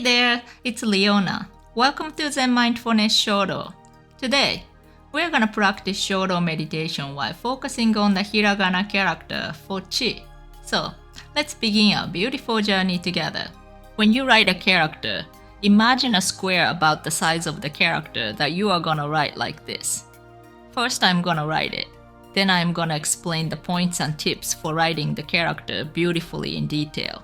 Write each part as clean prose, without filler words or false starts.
there, it's Leona. Welcome to Zen Mindfulness Shodo. Today, we're gonna practice Shodo meditation while focusing on the Hiragana character for chi. So, let's begin our beautiful journey together. When you write a character, imagine a square about the size of the character that you are gonna write like this. First, I'm gonna write it. Then I'm gonna explain the points and tips for writing the character beautifully in detail.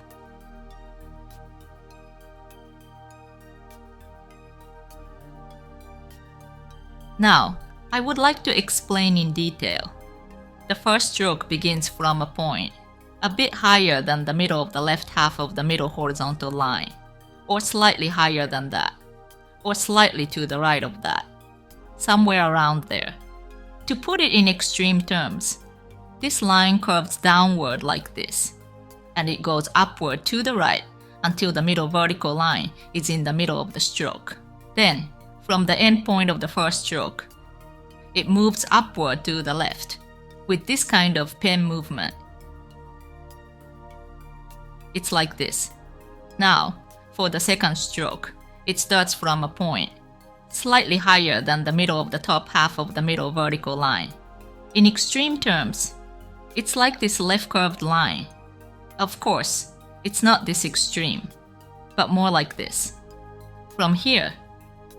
Now, I would like to explain in detail. The first stroke begins from a point, a bit higher than the middle of the left half of the middle horizontal line, or slightly higher than that, or slightly to the right of that, somewhere around there. To put it in extreme terms, this line curves downward like this, and it goes upward to the right until the middle vertical line is in the middle of the stroke. Then, from the end point of the first stroke, it moves upward to the left with this kind of pen movement. It's like this. Now, for the second stroke, it starts from a point slightly higher than the middle of the top half of the middle vertical line. In extreme terms, it's like this left curved line. Of course, it's not this extreme, but more like this. From here,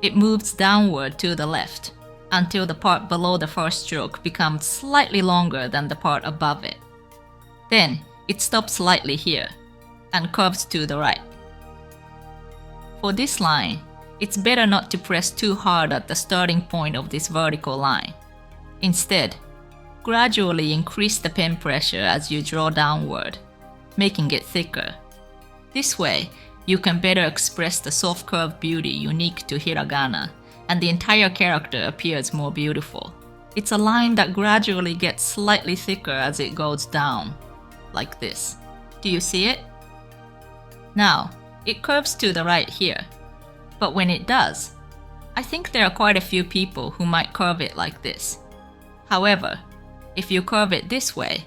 it moves downward to the left until the part below the first stroke becomes slightly longer than the part above it. Then, it stops slightly here and curves to the right. For this line, it's better not to press too hard at the starting point of this vertical line. Instead, gradually increase the pen pressure as you draw downward, making it thicker. This way, you can better express the soft curve beauty unique to Hiragana, and the entire character appears more beautiful. It's a line that gradually gets slightly thicker as it goes down, like this. Do you see it? Now, it curves to the right here. But when it does, I think there are quite a few people who might curve it like this. However, if you curve it this way,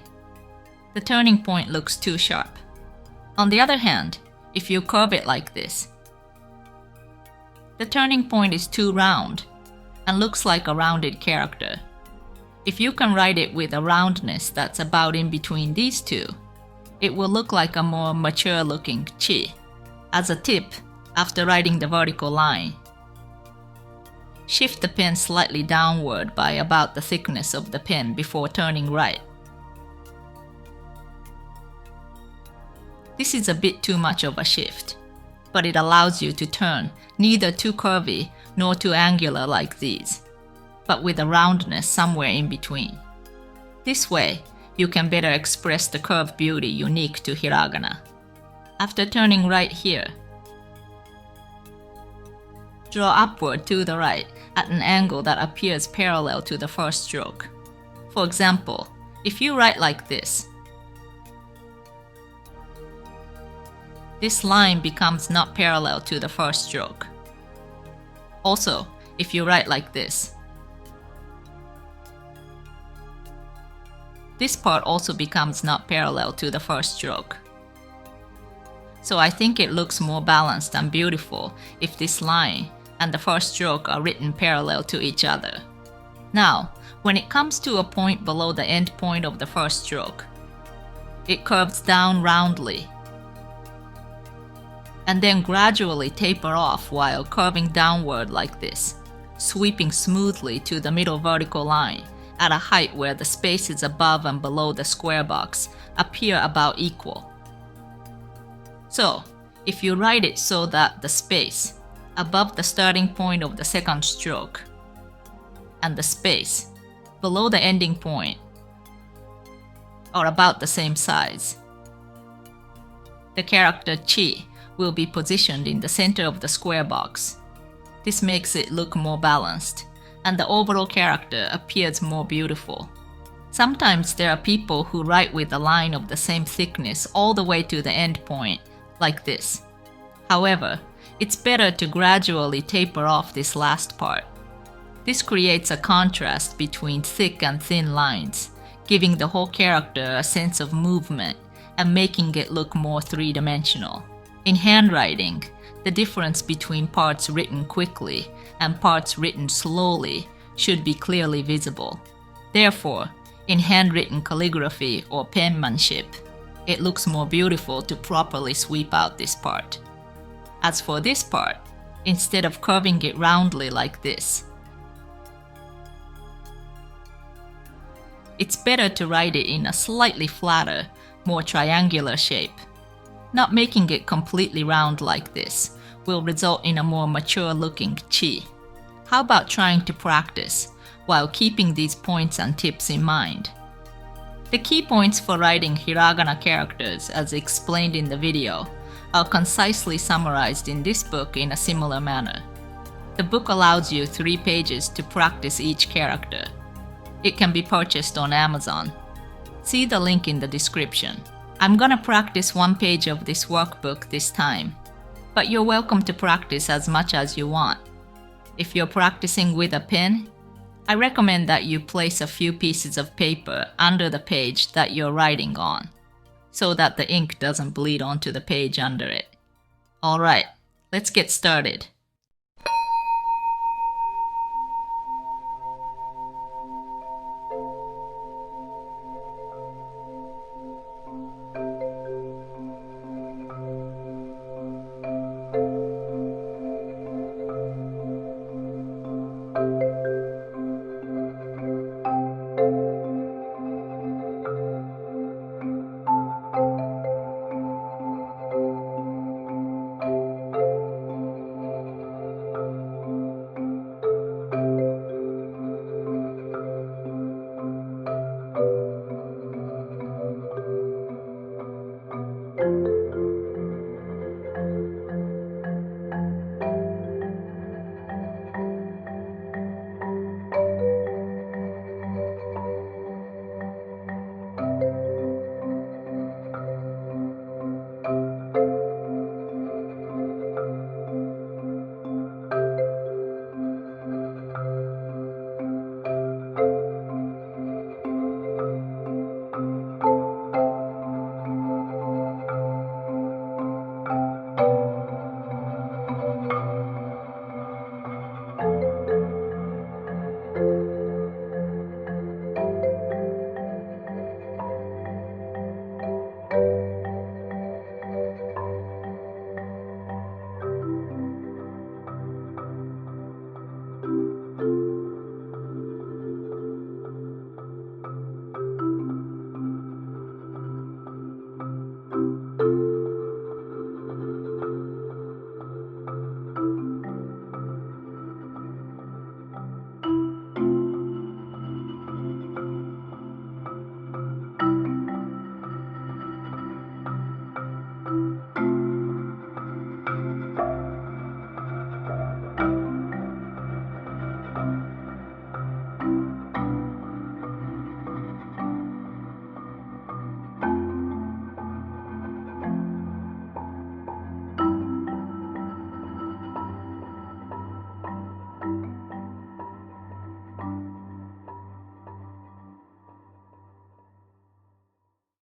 the turning point looks too sharp. On the other hand, if you curve it like this, the turning point is too round and looks like a rounded character. If you can write it with a roundness that's about in between these two, it will look like a more mature looking chi. As a tip, after writing the vertical line, shift the pen slightly downward by about the thickness of the pen before turning right. This is a bit too much of a shift, but it allows you to turn neither too curvy nor too angular like these, but with a roundness somewhere in between. This way, you can better express the curve beauty unique to Hiragana. After turning right here, draw upward to the right at an angle that appears parallel to the first stroke. For example, if you write like this line becomes not parallel to the first stroke. Also, if you write like this part also becomes not parallel to the first stroke. So I think it looks more balanced and beautiful if this line and the first stroke are written parallel to each other. Now, when it comes to a point below the end point of the first stroke, it curves down roundly and then gradually taper off while curving downward like this, sweeping smoothly to the middle vertical line at a height where the spaces above and below the square box appear about equal. So, if you write it so that the space above the starting point of the second stroke and the space below the ending point are about the same size, the character chi will be positioned in the center of the square box. This makes it look more balanced, and the overall character appears more beautiful. Sometimes there are people who write with a line of the same thickness all the way to the end point, like this. However, it's better to gradually taper off this last part. This creates a contrast between thick and thin lines, giving the whole character a sense of movement and making it look more three-dimensional. In handwriting, the difference between parts written quickly and parts written slowly should be clearly visible. Therefore, in handwritten calligraphy or penmanship, it looks more beautiful to properly sweep out this part. As for this part, instead of curving it roundly like this, it's better to write it in a slightly flatter, more triangular shape. Not making it completely round like this will result in a more mature-looking chi. How about trying to practice while keeping these points and tips in mind? The key points for writing hiragana characters, as explained in the video, are concisely summarized in this book in a similar manner. The book allows you 3 pages to practice each character. It can be purchased on Amazon. See the link in the description. I'm gonna practice 1 page of this workbook this time, but you're welcome to practice as much as you want. If you're practicing with a pen, I recommend that you place a few pieces of paper under the page that you're writing on, so that the ink doesn't bleed onto the page under it. Alright, let's get started.